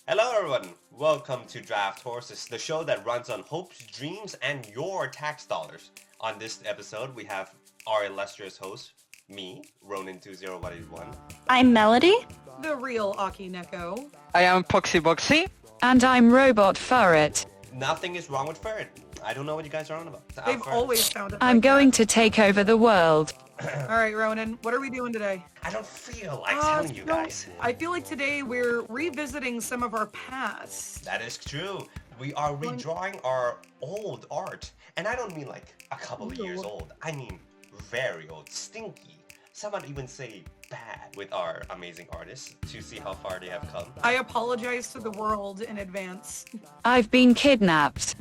Hello everyone, welcome to Draft Horses, the show that runs on hopes, dreams, and your tax dollars. On this episode, we have our illustrious host, me, Ronin20181. I'm Melody. TheRealAkiNeko. I am PoxyBoxy. And I'm Furret. Nothing is wrong with Furret. I don't know what you guys are on about. They've always sounded I'm like going that. to take over the world. Alright, Ronan, what are we doing today? I don't feel like telling you guys. I feel like today we're revisiting some of our past. That is true. We are redrawing our old art. And I don't mean like a couple of years old. I mean very old, stinky. Some would even say bad with our amazing artists to see how far they have come. I apologize to the world in advance. I've been kidnapped.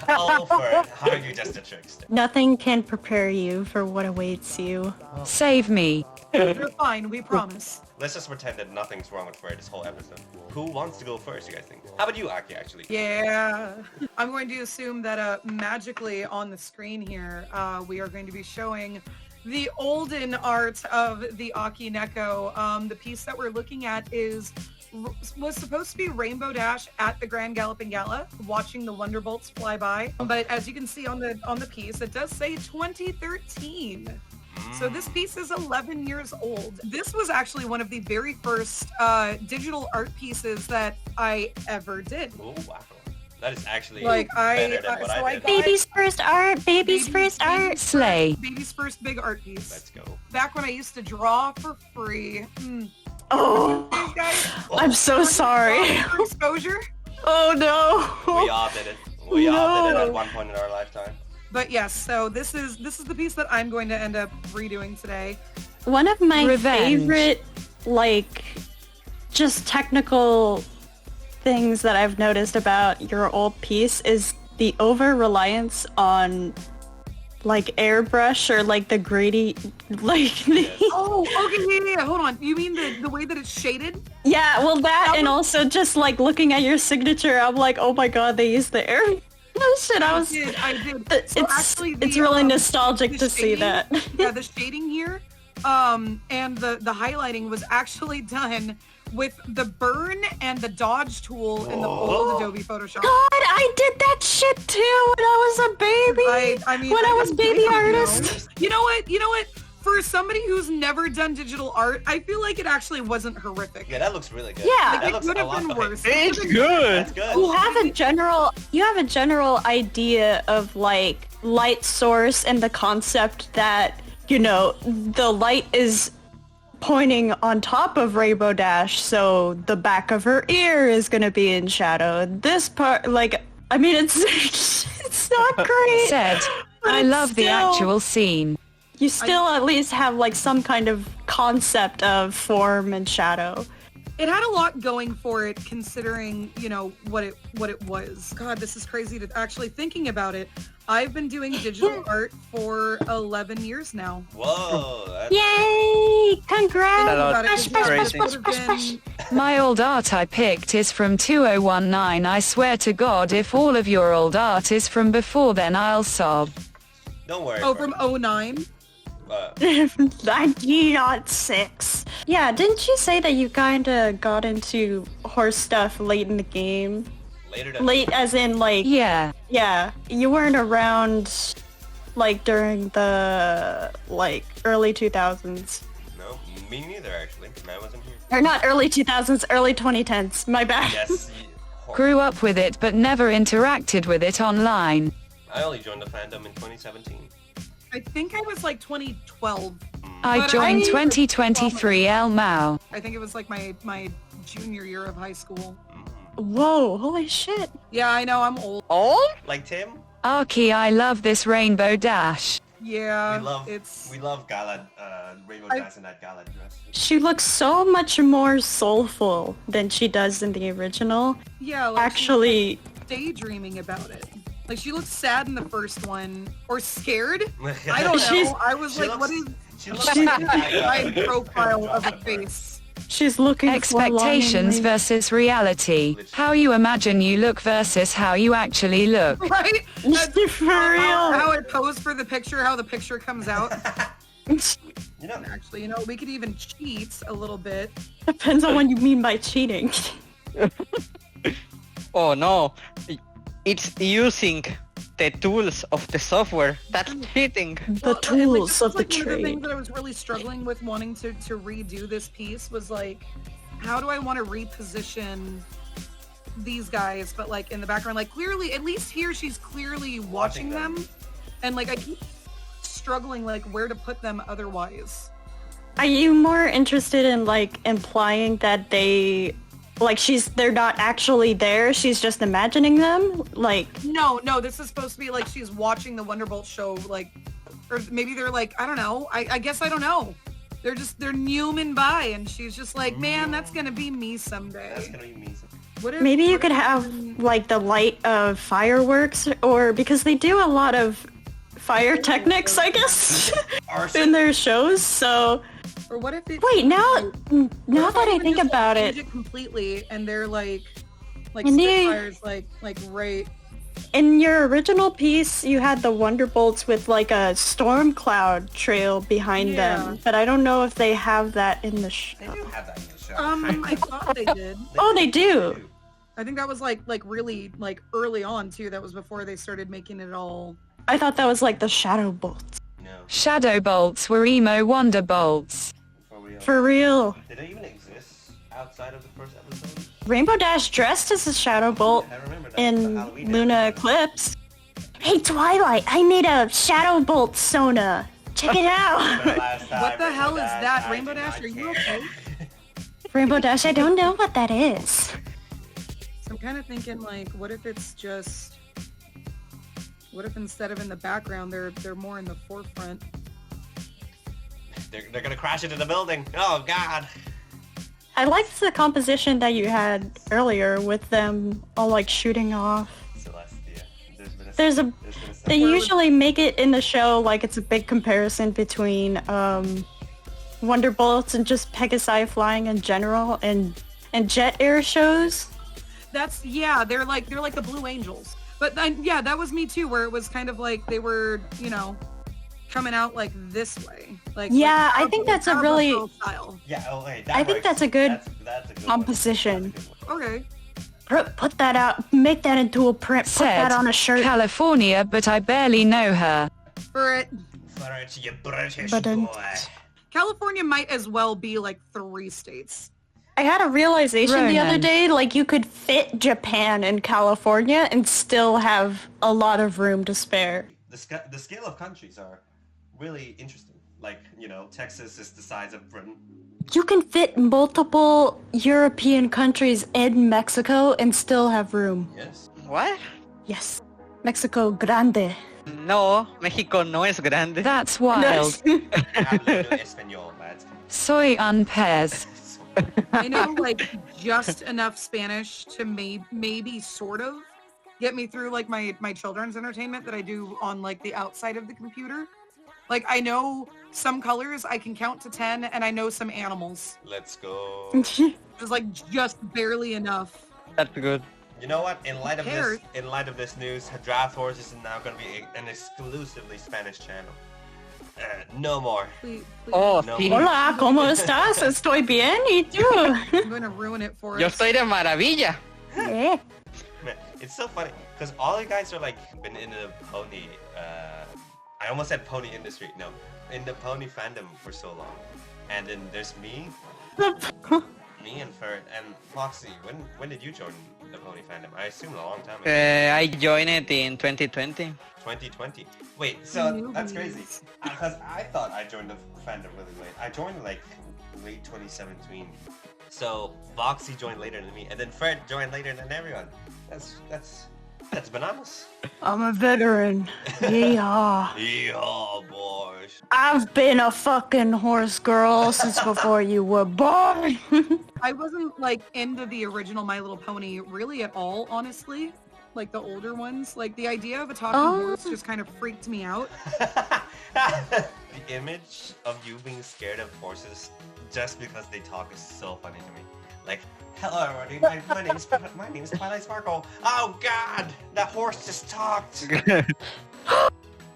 Oh, Furret, how are you just a trickster? Nothing can prepare you for what awaits you. Save me. You're fine, we promise. Let's just pretend that nothing's wrong with Furret this whole episode. Who wants to go first, you guys think? How about you, Aki, actually? Yeah. I'm going to assume that magically on the screen here, we are going to be showing the olden art of the Akineko. The piece that we're looking at was supposed to be Rainbow Dash at the Grand Galloping Gala, watching the Wonderbolts fly by. But as you can see on the piece, it does say 2013. So this piece is 11 years old. This was actually one of the very first digital art pieces that I ever did. Oh, wow. That is actually Like, better than what I did. Baby's first art, baby's first art. Slay. Baby's first big art piece. Let's go. Back when I used to draw for free. Oh, These guys, I'm so sorry. for exposure. Oh no. We all did it. We all did it at one point in our lifetime. But yes, so this is the piece that I'm going to end up redoing today. One of my Revenge. favorite, like, just technical things that I've noticed about your old piece is the over-reliance on, like, airbrush or, like, the grady, like, Oh, okay, yeah. Hold on. You mean the way that it's shaded? yeah, well, that, That and was- also just, like, looking at your signature, I'm like, oh my god, they used the air. No shit, I did. It's So actually, it's really nostalgic the to see shading- that. Yeah, the shading here, and the highlighting was actually done with the burn and the dodge tool in the old Adobe Photoshop. God, I did that shit too when I was a baby. I mean, when I was baby you know. artist. You know what? For somebody who's never done digital art, I feel like it actually wasn't horrific. Yeah, that looks really good. Yeah. that It looks could a have lot been better. worse. It's That's good. good. You have a general idea of like light source and the concept that, you know, the light is pointing on top of Rainbow Dash, so the back of her ear is gonna be in shadow. This part, like, I mean, it's it's not great. Said. but I it's love the still- actual scene. You still at least have like some kind of concept of form and shadow. It had a lot going for it, considering, you know, what it was. God, this is crazy to actually thinking about it. I've been doing digital art for 11 years now. Whoa. That's... Yay! Congrats! Thinking about it, That's 'cause, yeah, crazy. it would have been- My old art I picked is from 2019. I swear to God, if all of your old art is from before then, I'll sob. Don't worry. Oh, Furret. from 09? 1906. Yeah, didn't you say that you kinda got into horse stuff late in the game? Later than Late as in like, Yeah. yeah, you weren't around like during the like early 2000s. No, me neither actually. I wasn't here. Or not early 2000s, early 2010s. My bad. Yes. Grew up with it but never interacted with it online. I only joined the fandom in 2017. I think I was like 2012. I But joined I- 2023 El Mao. I think it was like my junior year of high school. Whoa, holy shit. Yeah, I know, I'm old. Oh? Like Tim, Arky, I love this Rainbow Dash. Yeah, we love gala, Rainbow I- Dash in that gala dress. She looks so much more soulful than she does in the original. yeah, like Actually, daydreaming about it. Like she looked sad in the first one, or scared. I don't She's- know. I was She like, looks- what is She looks the like high profile of a face? she's looking Expectations for versus reality. How you imagine you look versus how you actually look. Right? For real. How it posed for the picture, how the picture comes out. You know, Actually, you know, we could even cheat a little bit. Depends on what you mean by cheating. Oh no, it's using the tools of the software. That's cheating. The and, like, tools this of was, the like, one of the things trade. that I was really struggling with wanting to redo this piece was like, how do I want to reposition these guys, but like in the background, like clearly, at least here she's clearly watching them, and like I keep struggling like where to put them otherwise. Are you more interested in like implying that they're not actually there, she's just imagining them? Like No, this is supposed to be like she's watching the Wonderbolt show, like, or maybe they're like, I don't know, I guess I don't know. They're Newman by, and she's just like, man, that's gonna be me someday. That's gonna be me. What if, maybe you what could if- have like the light of fireworks, or because they do a lot of fire technics, I guess, in their shows. So or what if it? wait, now What if that I would think just, like, about change it, completely, and they're like And they- Spitfires, like right. in your original piece, you had the Wonderbolts with like a storm cloud trail behind Yeah. them, but I don't know if they have that in the show. They do have that in the show. I thought they did. Oh, they do. I think that was like really like early on too. That was before they started making it all. I thought that was like the Shadow Bolts. No, Shadow bolts were emo wonder bolts. for real. For real. Did they even exist outside of the first episode? Rainbow Dash dressed as a Shadow Bolt I remember that. the in Halloween Luna episode. Eclipse. Hey Twilight, I made a Shadow Bolt Sona. Check it out. What the hell is that, Rainbow Dash? Are you okay? Rainbow Dash, I don't know what that is. So I'm kind of thinking like, what if it's just? What if instead of in the background, they're more in the forefront? They're gonna crash into the building. Oh God. I liked the composition that you had earlier with them all like shooting off. Celestia. There's a been They usually make it in the show like it's a big comparison between Wonderbolts and just Pegasi flying in general and jet air shows. That's they're like the Blue Angels. But then that was me too, where it was kind of like they were, coming out like this way. Yeah, I think that's a really- style. Yeah. Oh wait. I think that's a good that's a good composition. One. That's a good one. Okay. Put that out, make that into a print, put Said that on a shirt. California, but I barely know her. Furret. Furret, you British But then- boy. California might as well be like 3 states. I had a realization the other Ronan. day, like you could fit Japan in California and still have a lot of room to spare. The scale of countries are really interesting. Like, Texas is the size of Britain. You can fit multiple European countries in Mexico and still have room. Yes. What? Yes. Mexico Grande. No, Mexico no es grande. That's wild. Hablo español, lads. Soy un pez. I know like just enough Spanish to maybe sort of get me through like my children's entertainment that I do on like the outside of the computer. Like I know some colors, I can count to 10, and I know some animals. Let's go. It's like just barely enough. That's good. You know what? In light cares? of this news, Draft Horse is now going to be an exclusively Spanish channel. No more. Please, Oh, No. sí. Hola, ¿cómo estás? Estoy bien, ¿y tú? I'm going to ruin it for Yo us. estoy de maravilla. Eh. Man, it's so funny because all you guys are like been in the pony. I almost said pony industry. No, in the pony fandom for so long, and then there's me and Furret and Foxy. When did you join the pony fandom? I assume a long time ago. I joined it in 2020. 2020. Wait, so that's crazy. Because I thought I joined the fandom really late. I joined like late 2017. So Boxy joined later than me, and then Fred joined later than everyone. That's bananas. I'm a veteran. Yeah. Yeah, boys. I've been a fucking horse girl since before you were born. I wasn't like into the original My Little Pony really at all, honestly. Like the older ones. Like the idea of a talking horse just kind of freaked me out. The image of you being scared of horses just because they talk is so funny to me. Like, hello everybody, my name's Twilight Sparkle. Oh God, that horse just talked.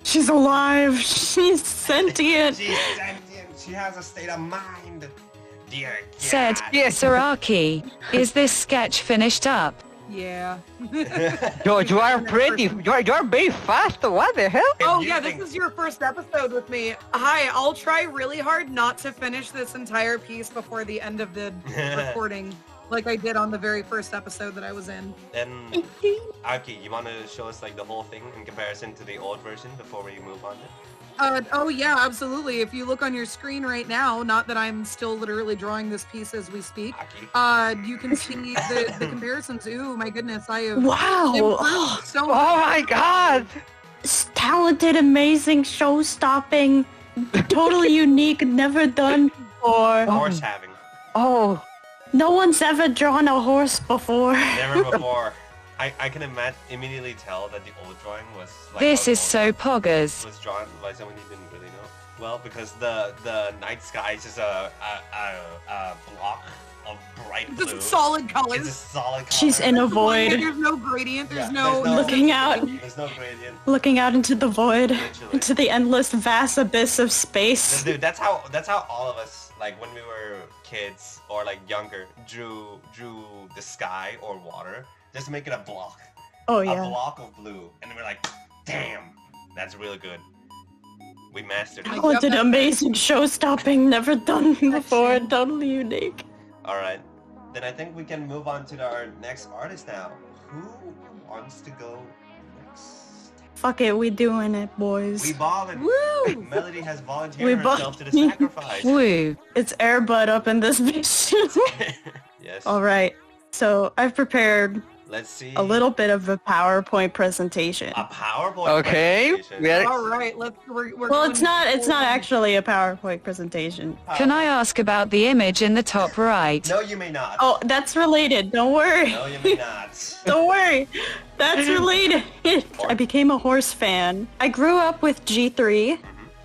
She's alive. She's sentient. She's sentient. She has a state of mind. Dear Said, God. Saraki, is this sketch finished up? Yeah. You are pretty. You're very fast. What the hell? Oh you yeah, think- this is your first episode with me. Hi, I'll try really hard not to finish this entire piece before the end of the recording, like I did on the very first episode that I was in. Then, Aki, you want to show us like the whole thing in comparison to the old version before we move on? Oh yeah, absolutely. If you look on your screen right now, not that I'm still literally drawing this piece as we speak, Aki. you can see the comparisons. Ooh, my goodness, I have Wow. improved so much. Oh my god! Talented, amazing, show-stopping, totally unique, never done before. Horse having. Oh, No one's ever drawn a horse before. Never before. I can immediately tell that the old drawing was like... This how is the so old poggers. was drawn by someone you didn't really know. Well, because the night sky is just a block of bright blue. Just solid It's colors. a solid color. She's in a void, There's no gradient. There's Yeah, no looking out, There's no gradient. looking out into the void, Literally. into the endless vast abyss of space. Dude, that's how all of us, like when we were kids or like younger, drew the sky or water. Just make it a block. Oh A yeah. block of blue. And we're like, damn, that's really good. We mastered it. Talented, amazing, show-stopping, never done before, totally unique. Alright. Then I think we can move on to our next artist now. Who wants to go next? Fuck it, we doing it, boys. We ballin'. Woo! Melody has We volunteered herself to the ball- sacrifice. Woo. It's Airbud up in this bitch. Yes. Alright, so I've prepared Let's see. a little bit of a PowerPoint presentation. A PowerPoint okay. presentation. We are. All right, we're Well, going it's not forward. actually a PowerPoint presentation. Can I ask about the image in the top right? No, you may not. Oh, that's related, don't worry. No, you may not. Don't worry, that's related. I became a horse fan. I grew up with G3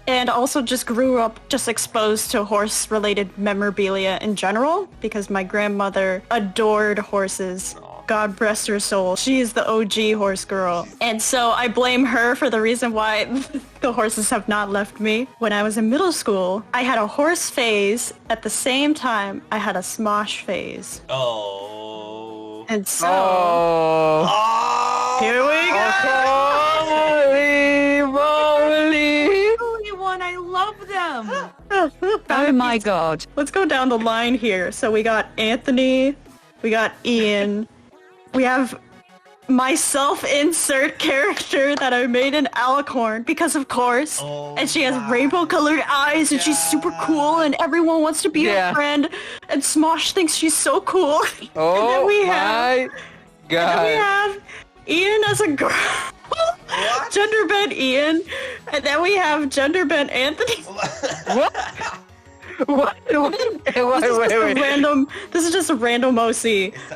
and also just grew up just exposed to horse-related memorabilia in general because my grandmother adored horses. God rest her soul. She is the OG horse girl. And so I blame her for the reason why the horses have not left me. When I was in middle school, I had a horse phase. At the same time, I had a Smosh phase. Oh. And so... Oh. Oh. Here we go! Holy moly! Holy one, I love them. Oh my god. Let's go down the line here. So we got Anthony, we got Ian, we have my self-insert character that I made in Alicorn because of course. Oh And she has my rainbow-colored eyes and she's super cool and everyone wants to be Yeah. her friend. And Smosh thinks she's so cool. Oh we my have- And we god! have Ian as a girl. What? Gender bent Ian. And then we have gender bent Anthony. What? What? Wait. This is just a random OC.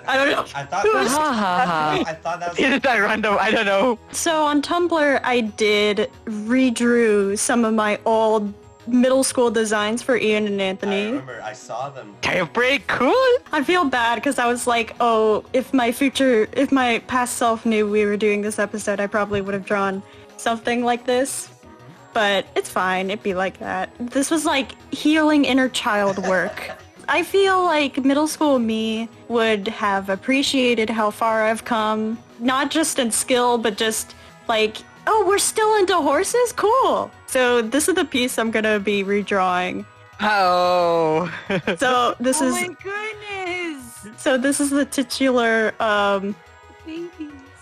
I don't know. I thought Ha ha ha. I thought that was Is that random? I don't know. So on Tumblr, I did redrew some of my old middle school designs for Ian and I Anthony. remember I saw them. They're pretty cool. I feel bad because I was like, oh, if my past self knew we were doing this episode, I probably would have drawn something like this. But it's fine, it'd be like that. This was like healing inner child work. I feel like middle school me would have appreciated how far I've come. Not just in skill, but just like, oh, we're still into horses? Cool. So this is the piece I'm gonna be redrawing. Oh. So this Oh is my goodness. this is the titular Babies.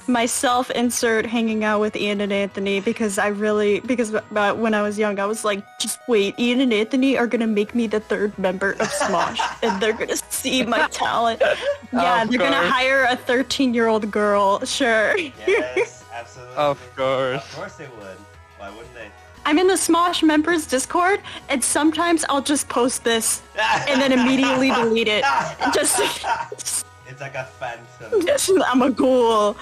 myself insert hanging out with Ian and Anthony because when I was young I was like, just wait, Ian and Anthony are gonna make me the third member of Smosh and they're gonna see my talent. Yeah, Of they're gonna course. hire a 13-year-old girl, sure. Yes, absolutely. Of course. Of course they would. Why wouldn't they? I'm in the Smosh members Discord and sometimes I'll just post this and then immediately delete it. Just It's like a phantom. I'm a ghoul.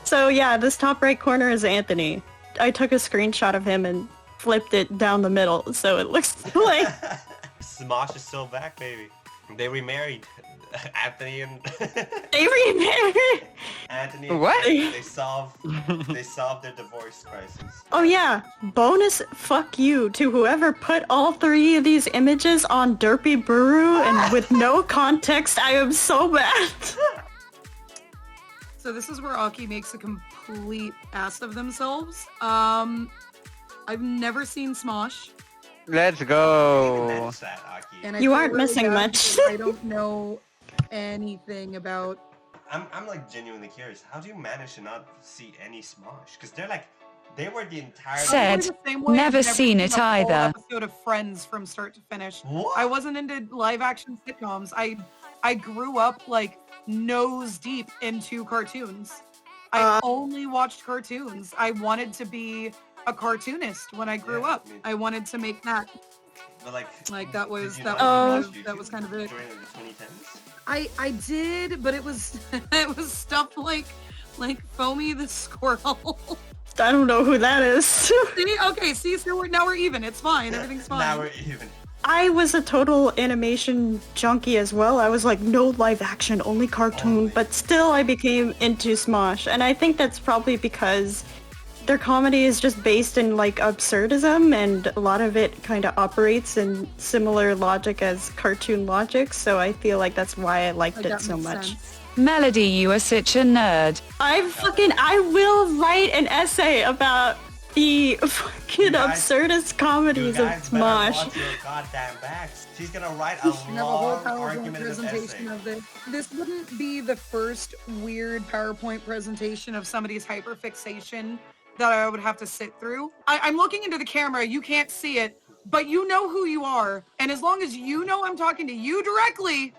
So yeah, this top right corner is Anthony. I took a screenshot of him and flipped it down the middle, so it looks like... Smosh is still back, baby. They remarried. Anthony and... They remarried. Anthony, What? they solved their divorce crisis. Oh yeah, bonus fuck you to whoever put all 3 of these images on Derpy Buru and with no context. I am so mad. So this is where Aki makes a complete ass of themselves. I've never seen Smosh. Let's You go. managed that, Aki. And I You feel aren't really missing bad much. because I don't know anything about. I'm like genuinely curious. How do you manage to not see any Smosh? Because they were the entire. Said, Probably the same way never I've seen it a full either. Episode of Friends from start to finish. What? I wasn't into live action sitcoms. I grew up like nose deep into cartoons. I only watched cartoons. I wanted to be a cartoonist when I grew Yeah, up. me too. I wanted to make that. But like That was did you that not was watch that was YouTube kind of it. during the 2010s. I did, but it was it was stuff like Foamy the Squirrel. I don't know who that is. See, okay, see, so now we're even. It's fine. Everything's fine. Now we're even. I was a total animation junkie as well. I was like, no live action, only cartoon, Only. but still I became into Smosh. And I think that's probably because their comedy is just based in like absurdism, and a lot of it kind of operates in similar logic as cartoon logic. So I feel like that's why I liked Like, it that so makes much. sense. Melody, you are such a nerd. I will write an essay about the fucking guys- absurdist You comedies of guys better Smosh. watch your goddamn backs. She's gonna write a Should have a whole long PowerPoint argumentative presentation essay. of this. This wouldn't be the first weird PowerPoint presentation of somebody's hyperfixation that I would have to sit through. I'm looking into the camera, you can't see it, but you know who you are. And as long as you know I'm talking to you directly,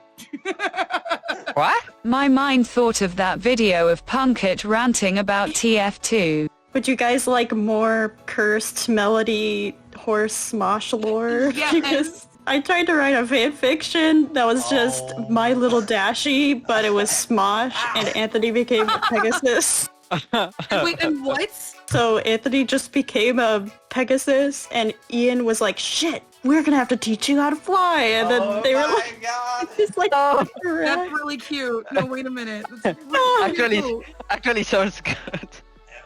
What? My mind thought of that video of Punkit ranting about TF2. Would you guys like more cursed melody horse Smosh lore? Yes. Because I tried to write a fan fiction that was just Oh. My Little Dashie, but it was Smosh, and Anthony became a Pegasus. and wait, and what? So Anthony just became a Pegasus, and Ian was like, "Shit, we're gonna have to teach you how to fly." And then Oh they were my like, god! "It's like, That's "Alright." really cute. No, wait a minute. That's really Actually, cute. actually sounds good.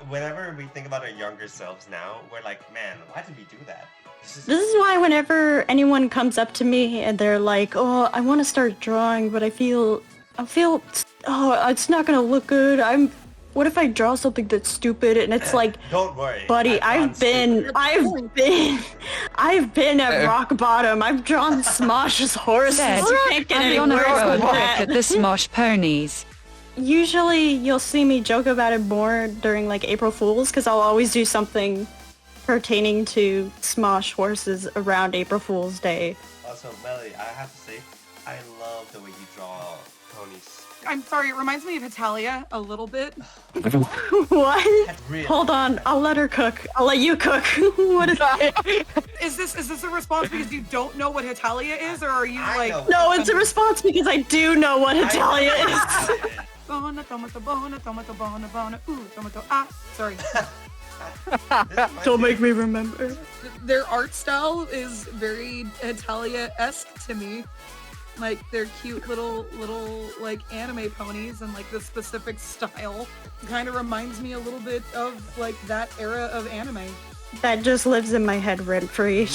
Whenever we think about our younger selves now, we're like, man, why did we do that? This is why whenever anyone comes up to me and they're like, "Oh, I want to start drawing, but I feel, oh, it's not gonna look good. What if I draw something that's stupid?" And it's like, Don't worry, buddy, I've I've been at rock bottom. I've drawn Smosh's horses. Said, You can't get I'm any gonna worse throw a than brick that. at the Smosh ponies. Usually you'll see me joke about it more during like April Fools, because I'll always do something pertaining to Smosh horses around April Fool's Day. Also, Melody, I have to say, I love the way you draw ponies. I'm sorry, it reminds me of Italia a little bit. What? That's real. Hold on, I'll let her cook. I'll let you cook. What is Is this a response because you don't know what Italia is, or are you I like? know. No, it's a response because I do know what Italia is. Bona, tomato, bona, tomato, bona, bona, ooh, tomato, ah. Sorry. Don't make me remember. Their art style is very Italia-esque to me. Like they're cute little like anime ponies, and like this specific style kind of reminds me a little bit of like that era of anime. That just lives in my head rent free.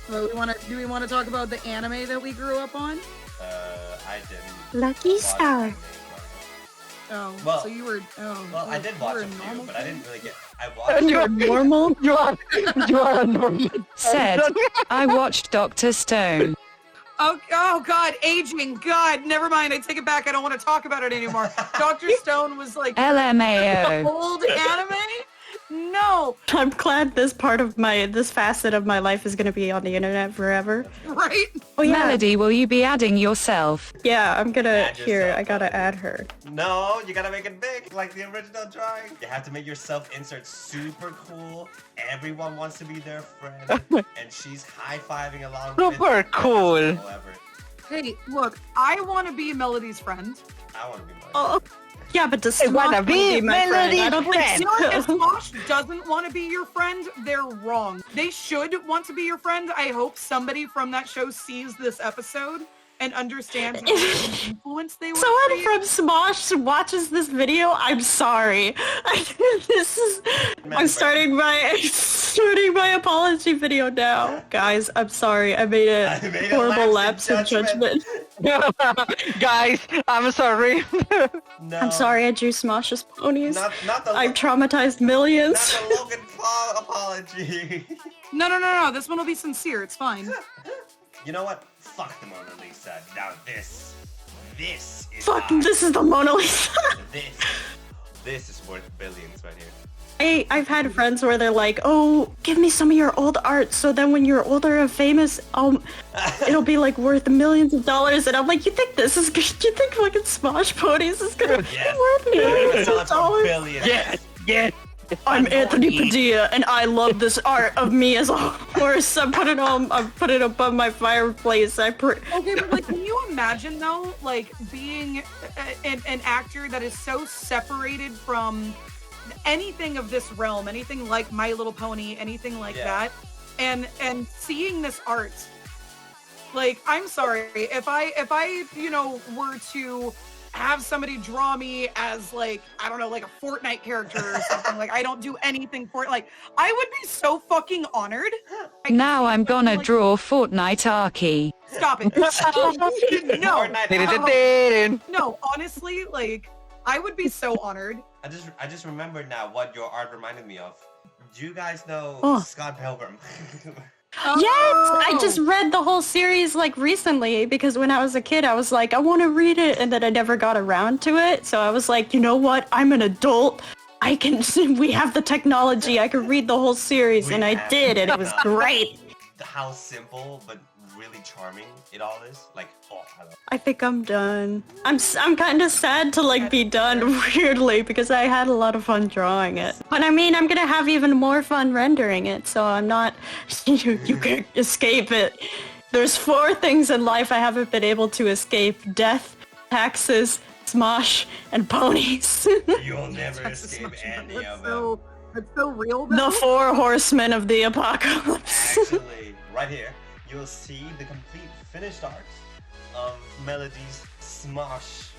But do we want to talk about the anime that we grew up on? I didn't. Lucky watch star. anime. Oh, Well- so you were. Oh, Well, I so did you watch were a few, normal but I kid? didn't really get. I watched. You're normal? You are a normal. Said, I watched Dr. Stone. Oh God, aging. God, never mind. I take it back. I don't want to talk about it anymore. Dr. Stone was like LMAO. old anime. No, I'm glad this facet of my life is gonna be on the internet forever. right? Oh yeah, Melody, will you be adding yourself? yeah, I'm gonna, Add here, yourself. I gotta add her. No, you gotta make it big, like the original drawing. You have to make your self-insert super cool. Everyone wants to be their friend, and she's high-fiving along with Super cool. However, Hey, look, I want to be Melody's friend. I want to be more. Oh, yeah, but does I wanna Smosh be my friend? I Melody's don't friend. You know what? If think so. Smosh doesn't want to be your friend, they're wrong. They should want to be your friend. I hope somebody from that show sees this episode and understands what kind of influence they were. Someone from Smosh watches this video. I'm sorry. I'm starting my apology video now, guys. I'm sorry. I made a horrible lapse in judgment. Guys, I'm sorry. No. I'm sorry. I drew Smosh's ponies. Not the I've traumatized millions. Not the Logan Paul apology. No. This one will be sincere. It's fine. You know what? Fuck the Mona Lisa. Now this is Fuck, ours. this is the Mona Lisa. This is worth billions right here. I've had friends where they're like, "Oh, give me some of your old art, so then when you're older and famous, it'll be like worth millions of dollars." And I'm like, "You think this is good? You think fucking Smosh ponies is gonna be worth millions of dollars?" Billions. Yes. I'm Anthony Padilla, and I love this art of me as a horse. I put it above my fireplace. Okay, but like, can you imagine though, like being an actor that is so separated from anything of this realm, anything like My Little Pony, anything like that, and seeing this art? Like, I'm sorry, if I were to have somebody draw me as like, I don't know, like a Fortnite character or something, like I don't do anything for it, like I would be so fucking honored. Now I'm gonna draw Fortnite Arky. Stop it. No. No, honestly, like I would be so honored. I just remembered now what your art reminded me of. Do you guys know Scott Pilgrim? Yes, I just read the whole series like recently because when I was a kid, I was like, I want to read it, and then I never got around to it. So I was like, you know what? I'm an adult. We have the technology. I could read the whole series, and I did, and it was great. How simple but really charming it all is. Like, I love it. I think I'm done. I'm kind of sad to like be done weirdly because I had a lot of fun drawing it. But I mean, I'm gonna have even more fun rendering it, so I'm not. You can't escape it. There's 4 things in life I haven't been able to escape: death, taxes, Smosh, and ponies. You'll never escape any of them. It's so real, though. The 4 horsemen of the apocalypse. Actually, right here, you'll see the complete finished art of Melody's Smosh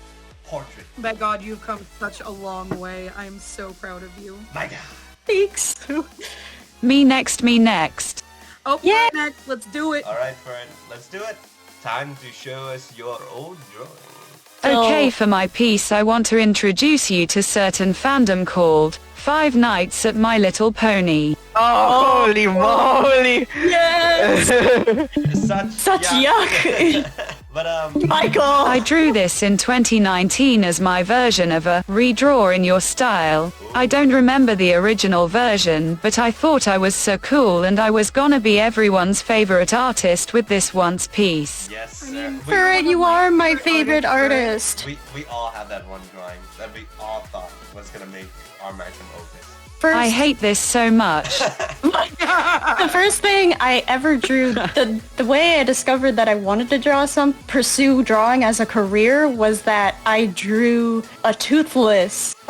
portrait. My God, you've come such a long way. I'm so proud of you. My God. Thanks. Me next. Oh, Yeah. next, let's do it. All right, Furret, let's do it. Time to show us your old drawing. Okay, for my piece I want to introduce you to certain fandom called 5 Nights at My Little Pony. Oh, holy moly! Yes. Such yuck. But Michael. I drew this in 2019 as my version of a redraw in your style. I don't remember the original version, but I thought I was so cool and I was gonna be everyone's favorite artist with this once piece. yes, sir. Furret, you are my favorite artist. We all have that one drawing that we all thought was gonna make our magnum opus. First, I hate this so much. the first thing I ever drew, the way I discovered that I wanted to pursue drawing as a career was that I drew a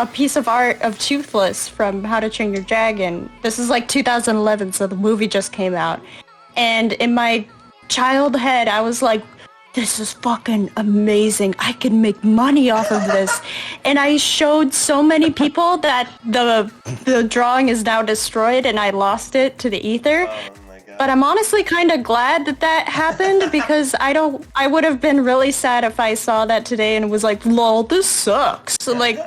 piece of art of Toothless from How to Train Your Dragon. This is like 2011, so the movie just came out. And in my child head, I was like, this is fucking amazing. I can make money off of this. And I showed so many people that the drawing is now destroyed and I lost it to the ether. Oh my God. But I'm honestly kind of glad that happened because I would have been really sad if I saw that today and was like, lol, this sucks. So like,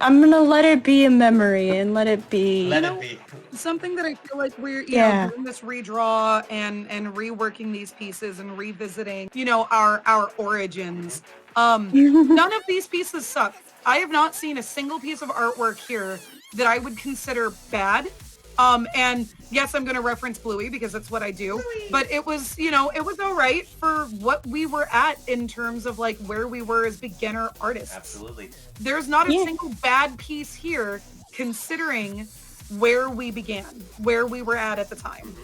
I'm gonna let it be a memory and let it be. Let it be. Something that I feel like we're, you know, doing this redraw and reworking these pieces and revisiting, you know, our origins. None of these pieces suck. I have not seen a single piece of artwork here that I would consider bad. And yes, I'm going to reference Bluey because that's what I do. But it was, you know, it was all right for what we were at in terms of like where we were as beginner artists. Absolutely. There's not a single bad piece here considering where we began, where we were at the time.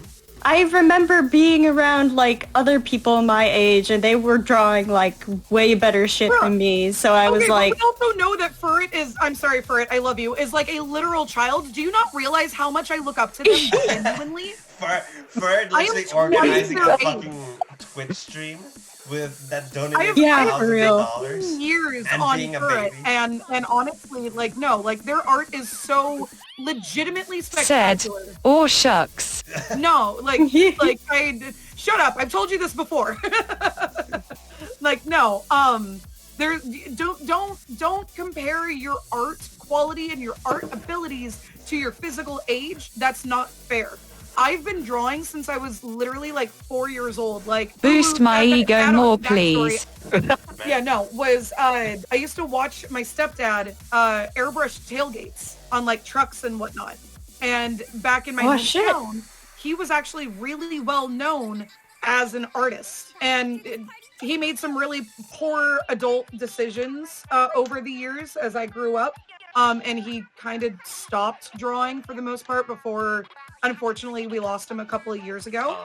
I remember being around like other people my age and they were drawing like way better shit than me. So I was like, we also know that Furret is, I'm sorry Furret, I love you, is like a literal child. Do you not realize how much I look up to them genuinely? Furret literally organizing a fucking Twitch stream with that I donated have- Yeah, for thousands real. of dollars. years And on being a Furret, baby. and honestly, like no, like their art is so legitimately Said, spectacular. or shucks. No, like I shut up. I've told you this before. Like no, there don't compare your art quality and your art abilities to your physical age. That's not fair. I've been drawing since I was literally like 4 years old. Like Boost my ego more, please. Yeah, no, was I used to watch my stepdad airbrush tailgates on like trucks and whatnot. And back in my Oh, shit. hometown, he was actually really well known as an artist. And he made some really poor adult decisions over the years as I grew up. And he kind of stopped drawing for the most part before, unfortunately, we lost him a couple of years ago.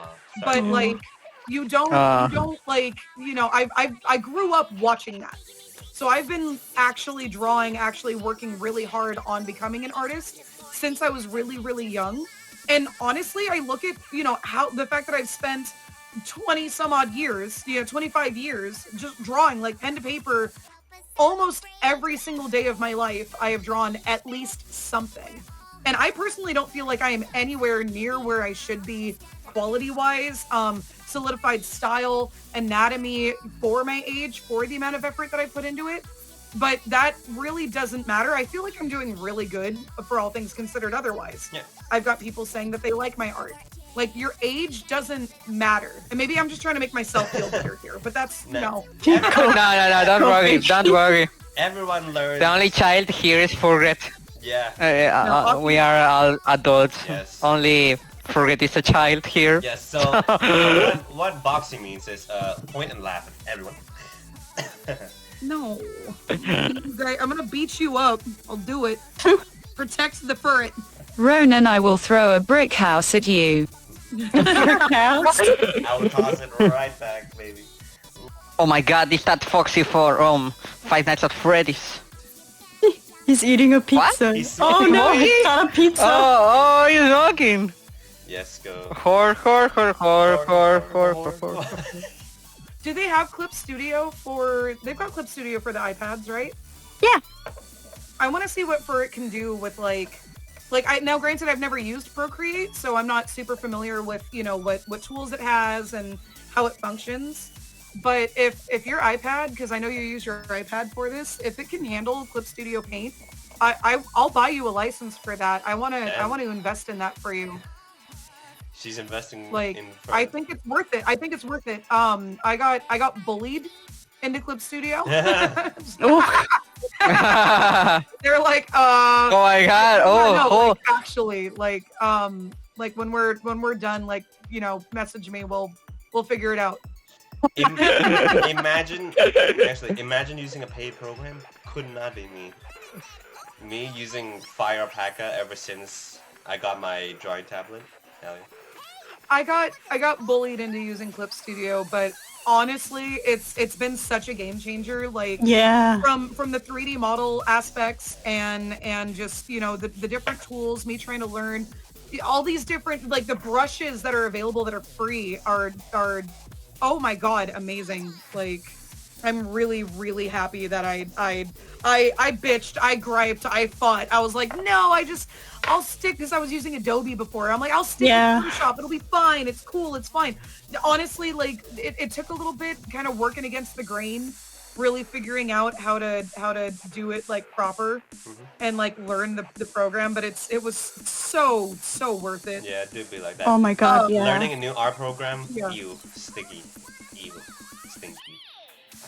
But like, you don't like, you know, I grew up watching that. So I've been actually drawing, actually working really hard on becoming an artist since I was really, really young. And honestly, I look at, you know, how the fact that I've spent 20 some odd years, you know, 25 years just drawing like pen to paper. Almost every single day of my life, I have drawn at least something. And I personally don't feel like I am anywhere near where I should be quality-wise, solidified style, anatomy for my age, for the amount of effort that I put into it. But that really doesn't matter. I feel like I'm doing really good for all things considered otherwise. Yeah. I've got people saying that they like my art. Like, your age doesn't matter. And maybe I'm just trying to make myself feel better here, but that's, No. no. No, don't worry, don't worry. Everyone learns. The only child here is Furret. Yeah. We are all adults. Yes. Only Furret is a child here. Yes. So what boxing means is point and laugh at everyone. No. I'm gonna beat you up. I'll do it. Protect the Furret. Ronan, I will throw a brick house at you. I will toss it right back, baby. Oh my god, is that Foxy for Five Nights at Freddy's? He's eating a pizza. He's Oh eating no, what? he's got a pizza. Oh, he's walking. Yes, go. Whore. Do they have Clip Studio for... They've got Clip Studio for the iPads, right? Yeah. I want to see what Furret can do with, like... now, granted, I've never used Procreate, so I'm not super familiar with, you know, what tools it has and how it functions. But if your iPad, because I know you use your iPad for this, if it can handle Clip Studio Paint, I'll buy you a license for that. I want to invest in that for you. She's investing Like, in. I think it's worth it. I think it's worth it. I got bullied into Clip Studio. They're like, Oh my god! like, actually, like when we're done, like, you know, message me. We'll figure it out. Imagine using a paid program. Could not be me. Me using Fire Alpaca ever since I got my drawing tablet. Hell yeah. I got bullied into using Clip Studio, but honestly, it's been such a game changer. Like, Yeah. from the 3D model aspects and just, you know, the different tools, me trying to learn all these different, like, the brushes that are available that are free are oh my god, amazing. Like, I'm really, really happy that I bitched, I griped, I fought. I was like, no, I'll stick, because I was using Adobe before. I'm like, I'll stick Yeah. with Photoshop. It'll be fine. It's cool. It's fine. Honestly, like, it took a little bit kind of working against the grain, really figuring out how to do it, like, proper and, like, learn the program. But it was so worth it. Yeah, it do be like that. Oh my god, yeah. Learning a new art program. Yeah. Ew, sticky. Ew, stinky.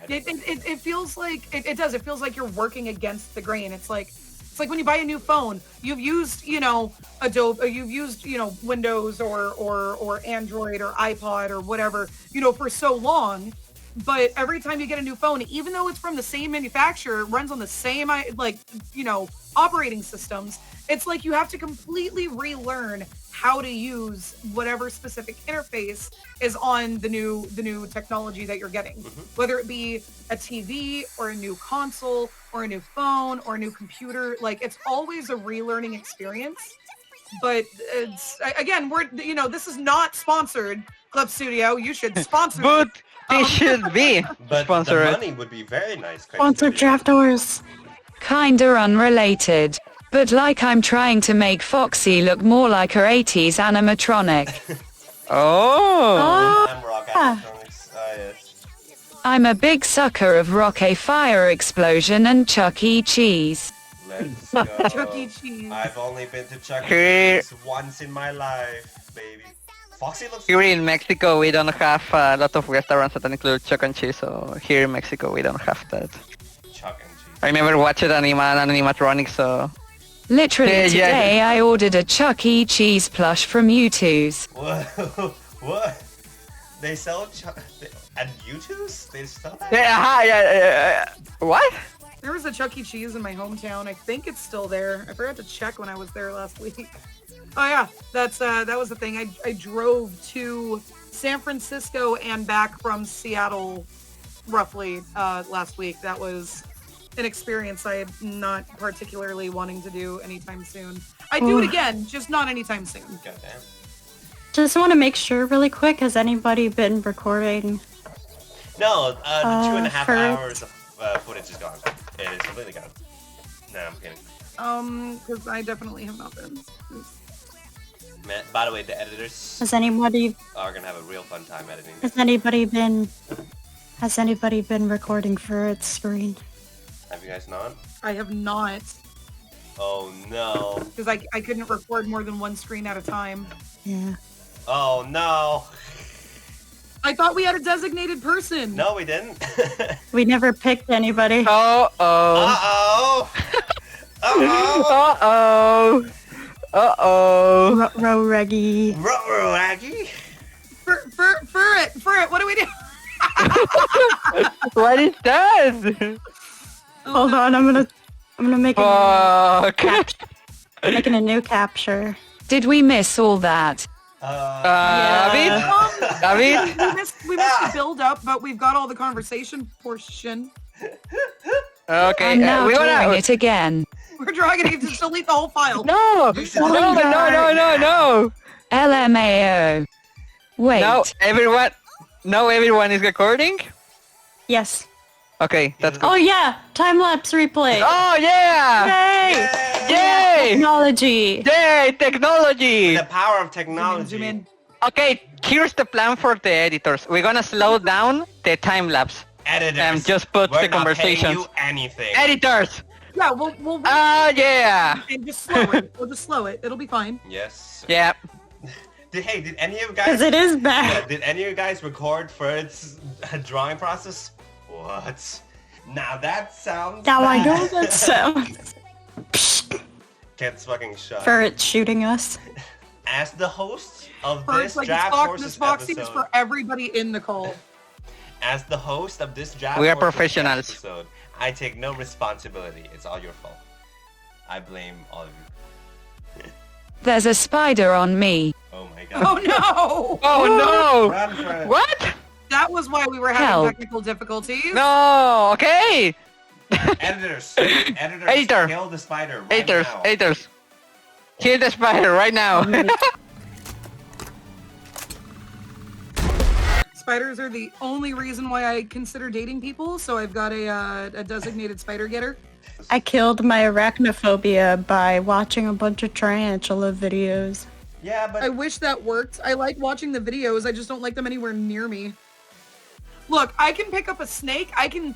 It feels like it does. It feels like you're working against the grain. It's like when you buy a new phone, you've used, you know, Adobe, you've used, you know, Windows or Android or iPod or whatever, you know, for so long. But every time you get a new phone, even though it's from the same manufacturer, runs on the same, like, you know, operating systems, it's like you have to completely relearn how to use whatever specific interface is on the new technology that you're getting, whether it be a TV or a new console or a new phone or a new computer. Like, it's always a relearning experience. But it's, again, we're, you know, this is not sponsored, Club Studio. You should sponsor. But This should be But sponsored. the money would be very nice. Sponsored considering. trapdoors. Kinda unrelated. But like I'm trying to make Foxy look more like her 80s animatronic. Oh. I'm rock Ah. animatronics. Yes. I'm a big sucker of Rock A Fire Explosion and Chuck E. Cheese. Let's go. Chuck E. Cheese. I've only been to Chuck E. Here- Cheese once in my life, baby. Foxy looks Here in Mexico, we don't have a lot of restaurants that include Chuck and Cheese, so here in Mexico, we don't have that. Chuck and Cheese. I never watched animatronics, so... Literally Yeah, yeah. today I ordered a Chuck E. Cheese plush from U2's. What? What? They sell at U2's? They sell that? Yeah, what? There was a Chuck E. Cheese in my hometown. I think it's still there. I forgot to check when I was there last week. Oh yeah, that was the thing. I drove to San Francisco and back from Seattle roughly last week. That was an experience I am not particularly wanting to do anytime soon. I'd do it again, just not anytime soon. Goddamn. Just want to make sure really quick, has anybody been recording? No, the 2.5 Furret. hours of footage is gone. It is completely gone. No, I'm kidding. Because I definitely have not been. Man, by the way, the editors Has anybody are gonna have a real fun time editing. has anybody been recording Furret's screen? Have you guys not? I have not, Oh no. because I couldn't record more than one screen at a time. Yeah. Oh no. I thought we had a designated person. No, we didn't. We never picked anybody. Uh-oh. Uh-oh. Uh-oh. Uh-oh. Uh-oh. Row Reggie. Raggy. Furret, what do we do? What is that? Hold on, I'm gonna make Fuck. making a new capture. Did we miss all that? David? David? We missed the build up, but we've got all the conversation portion. Okay, I'm now we drawing wanna... it again. We're drawing it to delete the whole file. No! No! LMAO. Wait. Now everyone is recording? Yes. Okay, that's good. Oh yeah, time lapse replay. Oh yeah! Yay! Yay! Technology. Yay! Technology! The power of Zoom technology. in. Okay, here's the plan for the editors. We're gonna slow down the time lapse. Editors. And just put we're the not paying conversations. you anything. Editors! Yeah, we'll Yeah! and just slow it. We'll just slow it. It'll be fine. Yes. Yeah. Did any of you Because guys? it is bad. Did any of you guys record for its drawing process? What? Now that sounds. Now I bad. know that sounds. Gets fucking shut. Furret shooting us. As the host of First, this like Draft this Forces Foxy is episode, for everybody in the call. as the host of this Draft We are Forces professionals. episode, I take no responsibility. It's all your fault. I blame all of you. There's a spider on me. Oh my god. Oh no! Oh Run, no! Fred. What? That was why we were having Help. technical difficulties. No! Okay! Editors. Editor. Kill the spider right Editors, now. editors. Kill the spider right now. Spiders are the only reason why I consider dating people, so I've got a designated spider getter. I killed my arachnophobia by watching a bunch of tarantula videos. Yeah, but I wish that worked. I like watching the videos, I just don't like them anywhere near me. Look, I can pick up a snake, I can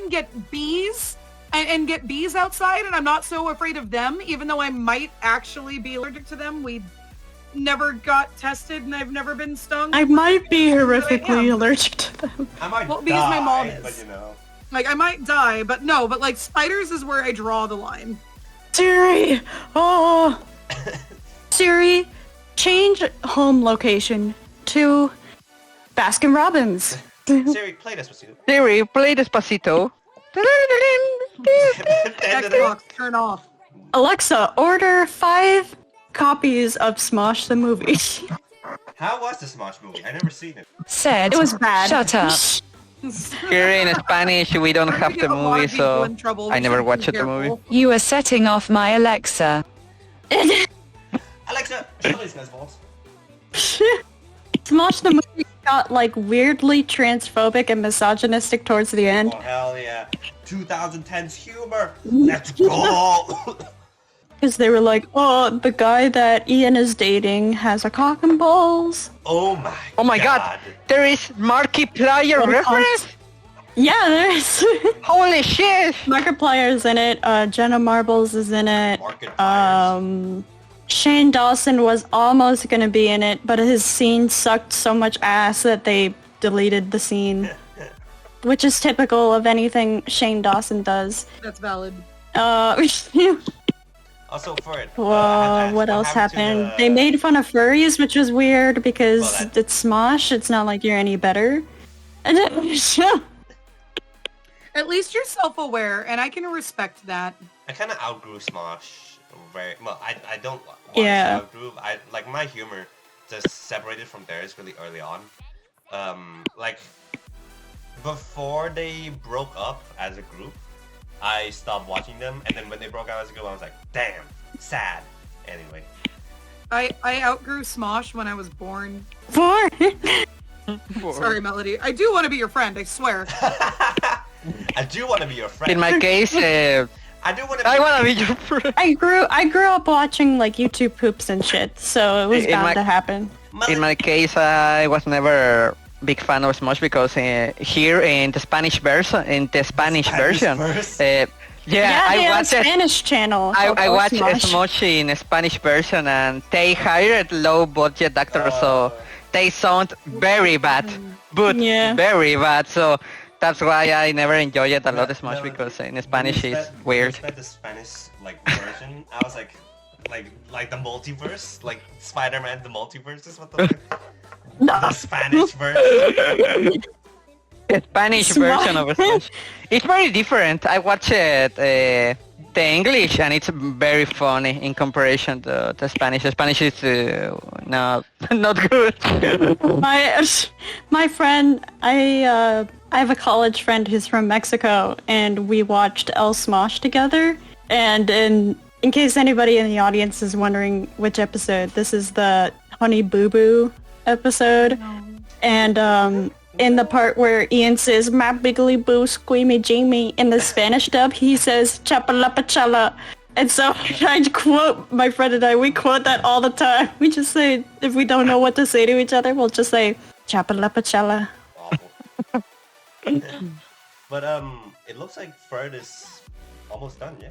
get bees and get bees outside, and I'm not so afraid of them, even though I might actually be allergic to them. We never got tested and I've never been stung. I might be horrifically am. allergic to them. I might Well, because my mom is. but you know. Like, I might die, but no, but like spiders is where I draw the line. Siri! Oh! Siri, change home location to Baskin Robbins. Siri, play this with you. Siri, play Despacito. Xbox, turn off. Alexa, order 5 copies of Smosh the movie. How was the Smosh movie? I never seen it. Said, It was bad. Shut up. Here in Spanish, we don't We're have gonna the get a lot movie, of people so in trouble. I We never should be watched the movie. careful. You are setting off my Alexa. Alexa, show these guys balls. Smosh the movie got like weirdly transphobic and misogynistic towards the end. Oh hell yeah. 2010's humor. Let's go. Because they were like, oh, the guy that Ian is dating has a cock and balls. Oh my god, there is Markiplier reference? Yeah, there's Holy shit! Markiplier's in it, Jenna Marbles is in it. Markipliers. Shane Dawson was almost gonna be in it, but his scene sucked so much ass that they deleted the scene. Which is typical of anything Shane Dawson does. That's valid. Also, Furret. Whoa, what else happened? They made fun of furries, which was weird because it's Smosh. It's not like you're any better. At least you're self-aware, and I can respect that. I kind of outgrew Smosh. Very well. I don't want to outgrew. Like my humor just separated from theirs really early on. Like before they broke up as a group, I stopped watching them, and then when they broke up as a group, I was like, damn, sad. Anyway. I outgrew Smosh when I was born. Four. Sorry, Melody. I do want to be your friend, I swear. I do want to be your friend. In my case, I want to be your friend. I grew up watching like YouTube poops and shit, so it was bound to happen. In my case, I was never big fan of Smosh because here in the Spanish version, I watched a Spanish channel. I watched Smosh in a Spanish version, and they hired low-budget actors, so they sound very bad, but very bad. So that's why I never enjoyed it a lot as much because in Spanish it's weird. The Spanish version. I was like the multiverse, like Spider-Man, the multiverse is what the Spanish version. The Spanish version of Smash. It's very different. I watched it, the English, and it's very funny in comparison to the Spanish. The Spanish is not good. My friend, I have a college friend who's from Mexico, and we watched El Smosh together. And in case anybody in the audience is wondering which episode, this is the Honey Boo Boo episode. And in the part where Ian says, "My biggly boo squeamy Jamie," in the Spanish dub, he says, "Chapalapachala." And so I quote, my friend and I, we quote that all the time. We just say, if we don't know what to say to each other, we'll just say, "Chapalapachala." But it looks like Furret is almost done, yeah?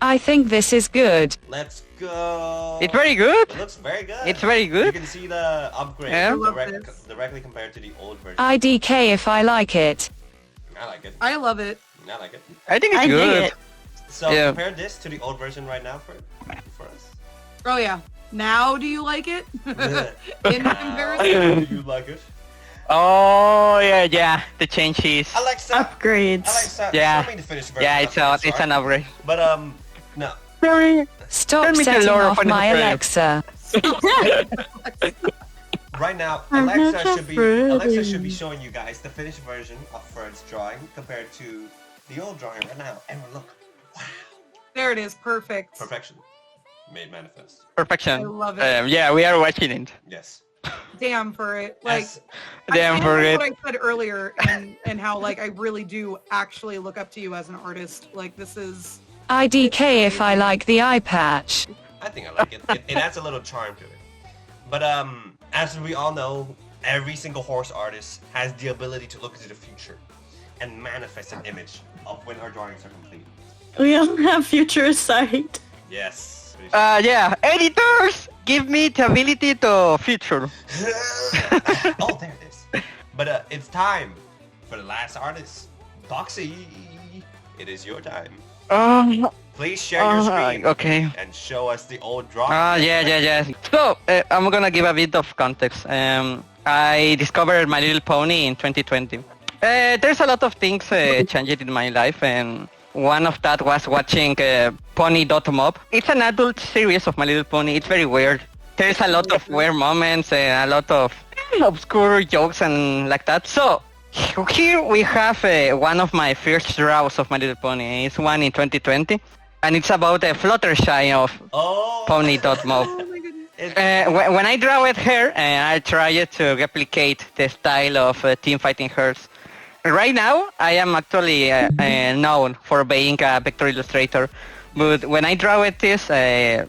I think this is good. Let's go. It's very good. It looks very good. It's very good. You can see the upgrade directly compared to the old version. IDK if I like it. I like it. I love it. I like it. I think it's good. So compare this to the old version right now for us. Oh yeah. Now do you like it? In comparison? Do you like it? Oh yeah, the changes. Alexa, upgrades. Alexa, yeah, show me the finished version. Yeah, it's an upgrade. But no. Stop setting off my Alexa. Right now, Alexa should be showing you guys the finished version of Furret's drawing compared to the old drawing right now. And look, wow. There it is, perfect. Perfection, made manifest. Perfection. I love it. Yeah, we are watching it. Yes. Damn Furret. Like, damn Furret. What I said earlier, and how like I really do actually look up to you as an artist. Like this is. IDK if I like the eye patch. I think I like it. It adds a little charm to it. But as we all know, every single horse artist has the ability to look into the future and manifest an image of when our drawings are complete. We all have future sight. Yes. Yeah, editors, give me the ability to future. Oh, there it is. But it's time for the last artist, Boxy. It is your time. Please share your screen. Okay. And show us the old drawing. Yeah. So I'm gonna give a bit of context. I discovered My Little Pony in 2020. There's a lot of things changed in my life, and one of that was watching Pony.mob. It's an adult series of My Little Pony. It's very weird. There's a lot of weird moments and a lot of obscure jokes and like that. So here we have one of my first draws of My Little Pony. It's one in 2020, and it's about a Fluttershy of Pony.mob. When I draw with her, I try to replicate the style of team fighting hers. Right now, I am actually known for being a vector illustrator, but when I draw with this, I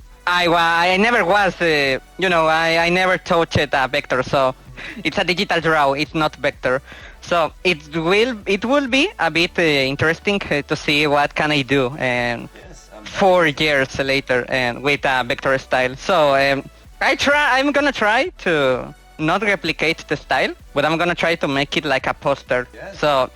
never was, I never touched a vector, so it's a digital draw, it's not vector. So it will be a bit interesting to see what can I do and Yes, 4 years later and with a vector style. So I'm gonna try to not replicate the style, but I'm gonna try to make it like a poster. Yes. So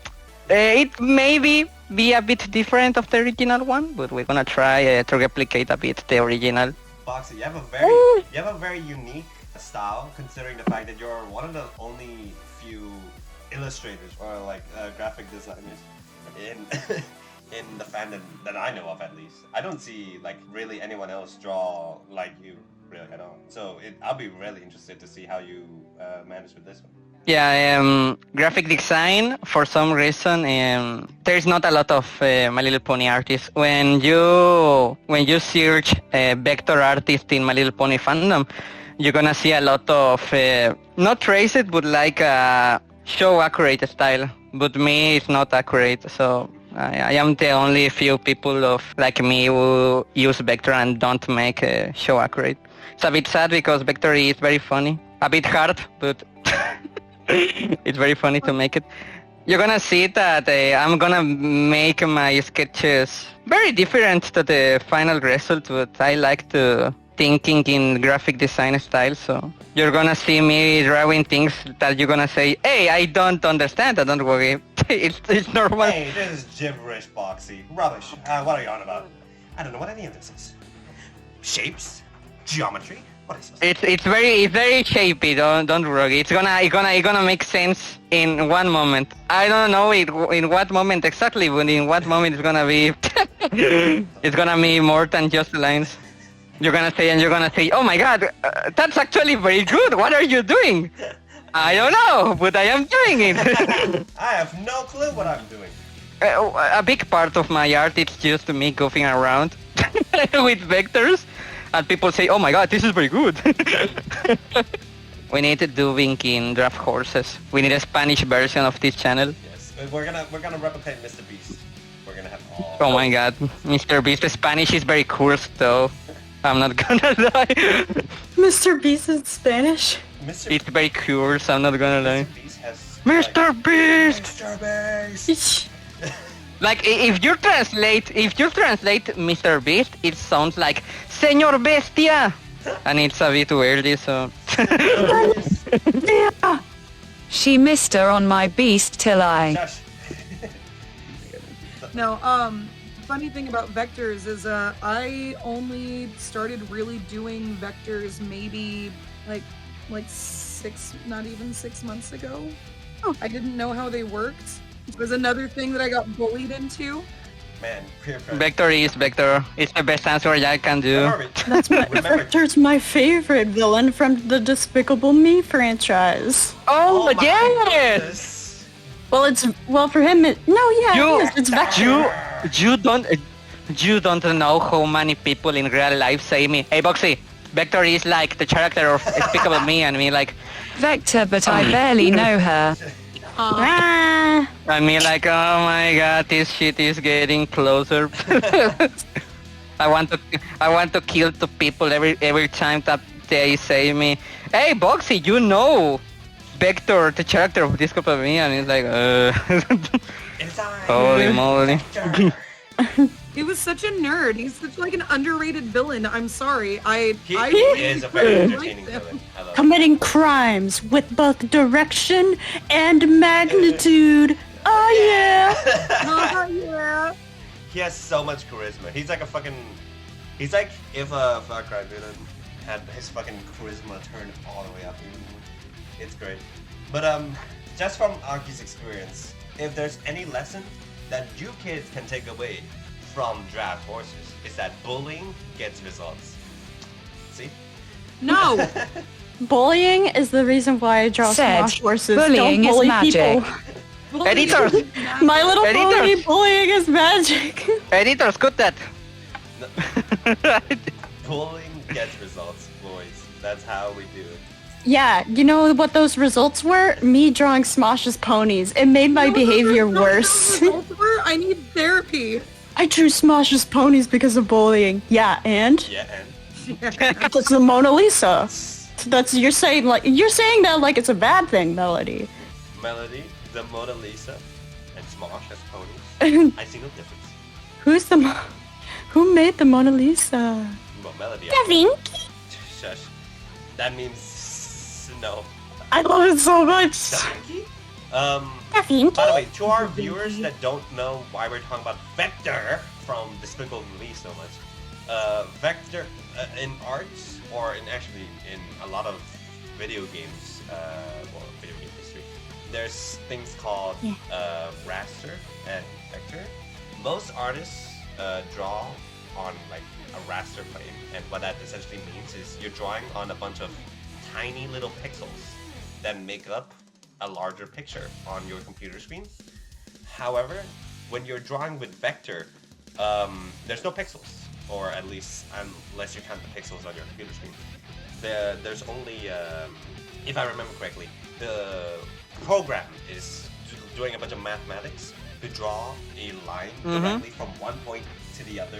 it maybe be a bit different of the original one, but we're gonna try to replicate a bit the original. Boxy, you have a very unique style, considering the fact that you're one of the only few illustrators or like graphic designers in in the fandom that I know of, at least. I don't see like really anyone else draw like you really at all. So I'll be really interested to see how you manage with this one. Yeah, graphic design, for some reason, there's not a lot of My Little Pony artists. When you search vector artist in My Little Pony fandom, you're gonna see a lot of, not traced, but like show accurate style. But me, it's not accurate, so I am the only few people of like me who use vector and don't make show accurate. It's a bit sad because vector is very funny. A bit hard, but it's very funny to make it. You're gonna see that I'm gonna make my sketches very different to the final result, but I like to thinking in graphic design style, so you're gonna see me drawing things that you're gonna say, hey, I don't understand, I don't worry. it's normal. Hey, this is gibberish, Boxy. Rubbish. What are you on about? I don't know what any of this is. Shapes? Geometry? What is this? It's very shapy. Don't worry. It's gonna make sense in one moment. I don't know in what moment exactly, but in what moment it's gonna be. It's gonna be more than just lines. You're gonna say, oh my god, that's actually very good. What are you doing? I don't know, but I am doing it. I have no clue what I'm doing. A big part of my art is just me goofing around with vectors. And people say, oh my god, this is very good. We need dubbing in draft horses. We need a Spanish version of this channel. Yes, we're gonna replicate Mr. Beast. We're gonna have all. Oh my god, Mr. Beast Spanish is very coarse though. I'm not gonna lie. Mr. Beast in Spanish? Mr. It's very coarse, I'm not gonna lie. Beast has. Mr. Beast! Mr. Beast! Like if you translate Mr. Beast, it sounds like Señor Bestia, and it's a bit weird, so. Yeah. She missed her on my beast till I. Shush. No, funny thing about vectors is I only started really doing vectors maybe like not even 6 months ago. Oh. I didn't know how they worked. It was another thing that I got bullied into. Man, peer pressure. Vector is Vector. It's the best answer I can do. Remember, Vector's my favorite villain from the Despicable Me franchise. Oh, my yes! goodness. Well, for him, it is. It's Vector. You don't know how many people in real life say me, hey Boxy, Vector is like the character of Despicable Me, and me like, Vector, but I barely know her. Ah. and me like, oh my god, this shit is getting closer. I want to kill two people every time that they say me, hey Boxy, you know Vector, the character of Despicable Me, and it's like, It's I. holy moly. Vector. He was such a nerd. He's such like an underrated villain. I'm sorry. He I is a very really entertaining liked him. villain. I love him. Committing crimes with both direction and magnitude. Oh yeah. Oh, yeah. He has so much charisma. He's like he's like if a Far Cry villain had his fucking charisma turned all the way up. It's great. But just from Aki's experience, if there's any lesson that you kids can take away from draft horses, is that bullying gets results. See? No. Bullying is the reason why I draw Said, squash horses. bullying Don't is bully magic. people. Editors, My Little Pony, Editors. bullying is magic. editors, cut that. Bullying gets results, boys. That's how we do it. Yeah, you know what those results were? Me drawing Smosh's ponies. It made my behavior worse. I need therapy. I drew Smosh's ponies because of bullying. Yeah, and? Yeah, and It's the Mona Lisa. So that's you're saying that like it's a bad thing, Melody. Melody, the Mona Lisa, and Smosh as ponies. I see no difference. Who made the Mona Lisa? Well, Melody. Da Vinci. Shush. That means no. I love it so much. Da Vinci? Da Vinci. By the way, to our viewers that don't know why we're talking about Vector from Despicable Me so much, Vector in art, or in a lot of video games, or video game history, there's things called raster and vector. Most artists draw on like a raster plane, and what that essentially means is you're drawing on a bunch of tiny little pixels that make up a larger picture on your computer screen. However, when you're drawing with vector, there's no pixels, or at least unless you count the pixels on your computer screen. There's only, if I remember correctly, the program is doing a bunch of mathematics to draw a line directly from one point to the other.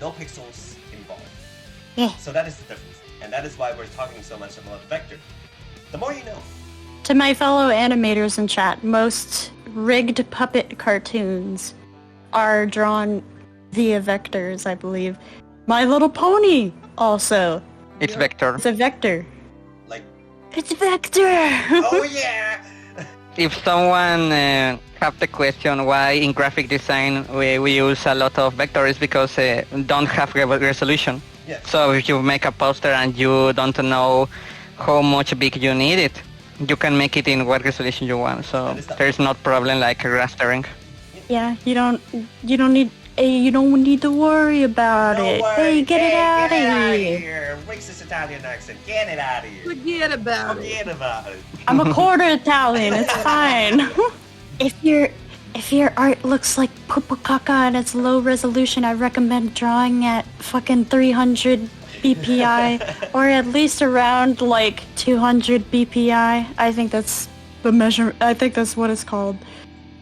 No pixels involved. Yeah. So that is the difference, and that is why we're talking so much about vector. The more you know. To my fellow animators in chat, most rigged puppet cartoons are drawn via vectors, I believe. My Little Pony also. It's vector. It's a vector. Like, It's a vector! oh yeah! If someone have the question why in graphic design we use a lot of vectors, because don't have resolution. Yeah. So if you make a poster and you don't know how much big you need it, you can make it in what resolution you want. So there's no problem like rastering. Yeah, you don't need to worry about Don't it. worry. Hey, get it out outta of here. here! Racist Italian accent, get it out of here! Forget about it. Forget about it. I'm a quarter Italian, it's fine. If your art looks like poopa caca and it's low resolution, I recommend drawing at fucking 300 BPI or at least around like 200 BPI. I think that's the measure. I think that's what it's called.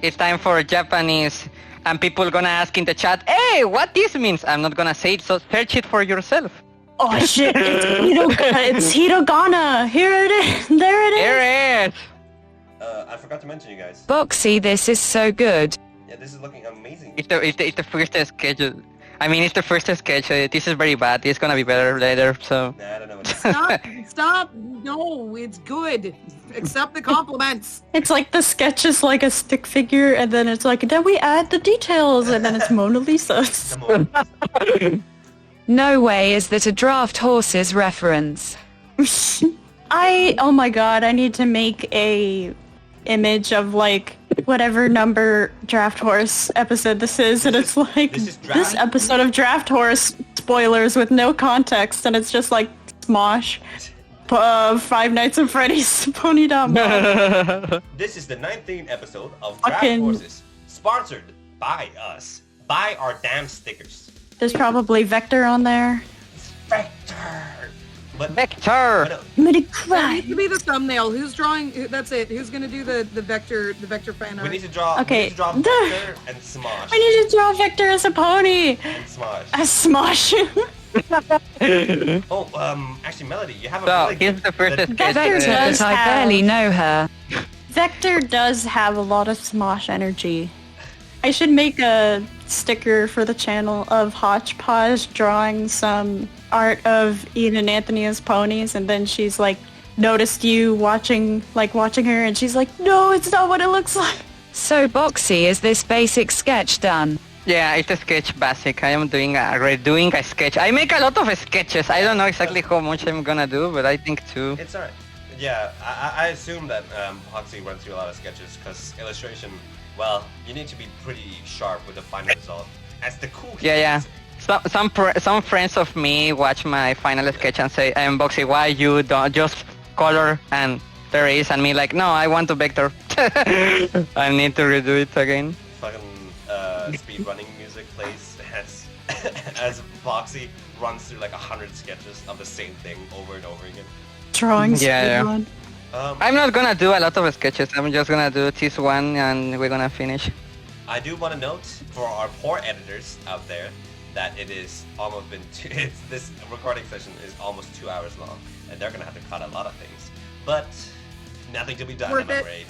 It's time for Japanese, and people gonna ask in the chat, hey, what this means? I'm not gonna say it, so search it for yourself. Oh shit! It's hiragana. Here it is. There it is. Here it is. I forgot to mention you guys. Boxy, this is so good. Yeah, this is looking amazing. It's the first sketch. I mean, it's the first sketch. This is very bad. It's gonna be better later. So. Nah, I don't know what it is. Stop. No, it's good. Accept the compliments. It's like the sketch is like a stick figure, and then it's like then we add the details, and then it's Mona Lisa. Come on. No way is that a draft horses reference. Oh my god, I need to make a image of like whatever number Draft Horse episode this is, and it's like this is Draft- this episode of Draft Horse spoilers with no context, and it's just like Smosh, Five Nights at Freddy's Pony Dot. This is the 19th episode of Draft Fucking- Horses, sponsored by us. Buy our damn stickers. There's probably Vector on there. Vector! But Vector. Midi That cry. needs to be the thumbnail. Who's drawing? That's it. Who's gonna do the vector fan we art? need to draw, Okay. we need to draw Vector and Smosh. I need to draw Vector as a pony. And Smosh. A Smosh. Oh, actually, Melody, you have a So really here's the first that- sketch. Vector Vector, does but I have- barely know her. Vector does have a lot of Smosh energy. I should make a sticker for the channel of Hodgepodge drawing some art of Ian and Anthony as ponies, and then she's like noticed you watching her, and she's like, no, it's not what it looks like. So Boxy, is this basic sketch done? Yeah, it's a sketch basic. I am doing redoing a sketch. I make a lot of sketches. I don't know exactly how much I'm gonna do, but I think two. It's alright. Yeah, I assume that Poxy runs through a lot of sketches, because illustration, well, you need to be pretty sharp with the final result. As the cool kid Yeah. is- Some friends of me watch my final sketch and say, Boxy, why you don't just color and there is, and me like, no, I want to vector. I need to redo it again. Fucking speed running music plays as Poxy runs through like 100 sketches of the same thing over and over again. Drawing Yeah. speedrun. I'm not gonna do a lot of sketches. I'm just gonna do this one and we're gonna finish. I do want to note for our poor editors out there that it is almost been this recording session is almost 2 hours long, and they're gonna have to cut a lot of things. But nothing to be done, Worth I'm it. afraid.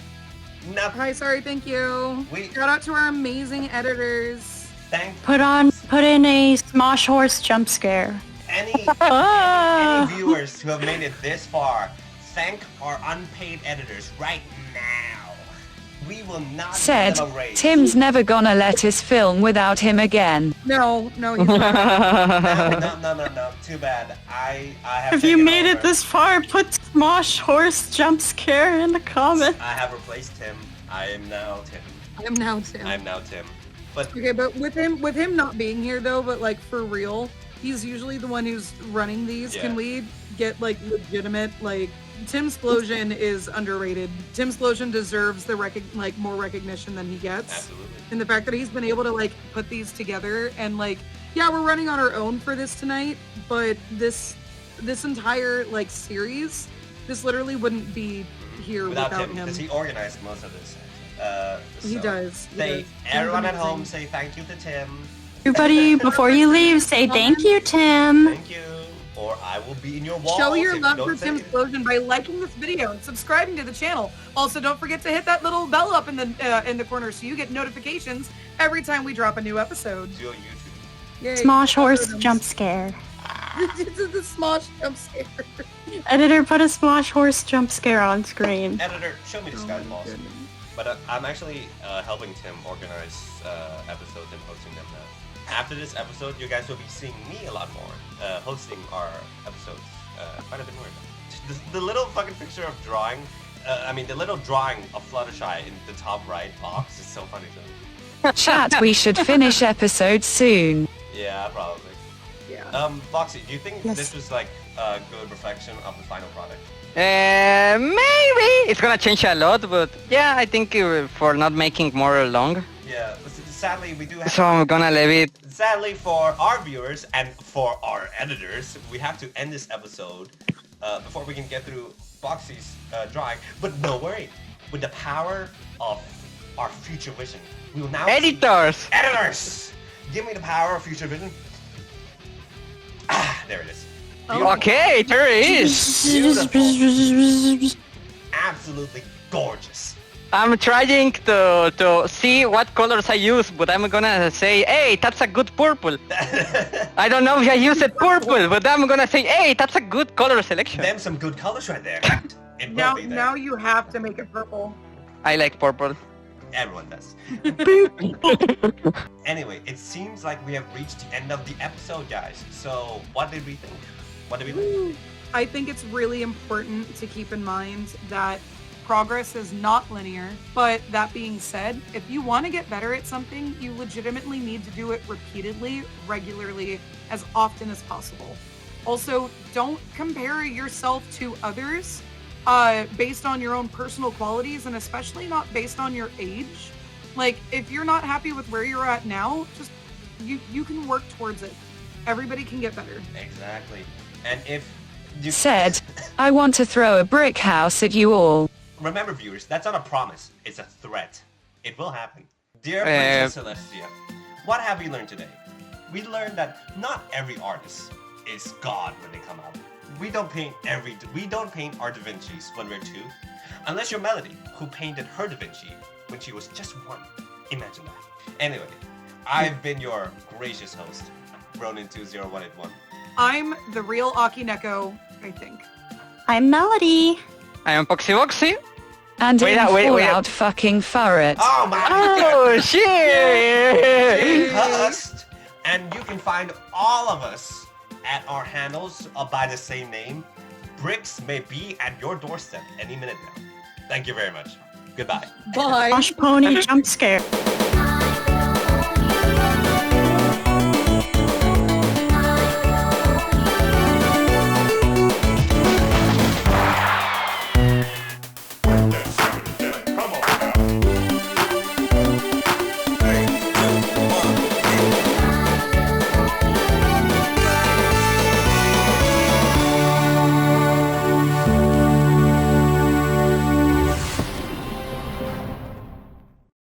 Nothing. Hi, sorry, thank you. We- Shout out to our amazing editors. Thank Put in a Smosh Horse jump scare. any viewers who have made it this far. Thank our unpaid editors right now. We will not Said, give them a raise. Tim's never gonna let us film without him again. No, he's not. No. Too bad. I have. If you taken made it over. this far, put Smosh Horse jump scare in the comments. I have replaced Tim. I am now Tim. I'm now Tim. I'm now Tim. But Okay, but with him not being here though, but like for real, he's usually the one who's running these. Yeah. Can we get like legitimate like Timsplosion is underrated. Timsplosion deserves the more recognition than he gets. absolutely. And the fact that he's been able to like put these together and like yeah, we're running on our own for this tonight, but this entire like series, this literally wouldn't be here without him. because he organized most of this. He so does. He Say does. everyone at Amazing. home, say thank you to Tim. Everybody, before you leave, say thank you, Tim. Thank you, or I will be in your walls. Show your if love you for don't say it. Timsplosion by liking this video and subscribing to the channel. Also, don't forget to hit that little bell up in the corner so you get notifications every time we drop a new episode. Do your YouTube. Yay. Smosh Horse Algorithms. jump scare. This is the Smosh jump scare. Editor, put a Smosh Horse jump scare on screen. Editor, show me the Oh sky my balls. goodness. But I'm actually helping Tim organize episodes and posting them now. After this episode, you guys will be seeing me a lot more, hosting our episodes quite a bit more. The little fucking picture of drawing, the little drawing of Fluttershy in the top right box is so funny to me. Chat, we should finish episode soon. Yeah, probably. Yeah. Boxy, do you think Yes. this was like a good reflection of the final product? Maybe it's gonna change a lot, but yeah, I think for not making more long. Yeah, sadly we do have... So I'm gonna leave it. Sadly for our viewers and for our editors, we have to end this episode before we can get through Boxy's drawing. But no worry, with the power of our future vision, we will now see- Editors! Editors! Give me the power of future vision. Ah, there it is. Okay, there it is. Absolutely gorgeous. I'm trying to see what colors I use, but I'm gonna say, hey, that's a good purple. I don't know if I use it purple, but I'm gonna say, hey, that's a good color selection. Them some good colors right there. It will Now, be there. now you have to make it purple. I like purple. Everyone does. Anyway, it seems like we have reached the end of the episode, guys. So, what did we think? What did we think? I think it's really important to keep in mind that progress is not linear. But that being said, if you want to get better at something, you legitimately need to do it repeatedly, regularly, as often as possible. Also, don't compare yourself to others based on your own personal qualities, and especially not based on your age. Like, if you're not happy with where you're at now, just you can work towards it. Everybody can get better. Exactly. And if you Said, I want to throw a brick house at you all. remember, viewers, that's not a promise. It's a threat. It will happen. Dear Princess Celestia, what have we learned today? We learned that not every artist is God when they come out. We don't paint our Da Vinci's when we're 2, unless you're Melody, who painted her Da Vinci when she was just 1. Imagine that. Anyway, I've been your gracious host, Ronin20181. I'm the real Akineko, I think. I'm Melody. I am PoxyBoxy. And Wait, in wait, wait. Fallout fucking Furret. Oh my Oh, shit! Host! And you can find all of us at our handles by the same name. Bricks may be at your doorstep any minute now. Thank you very much. Goodbye. Bye. Smosh Pony jump scare.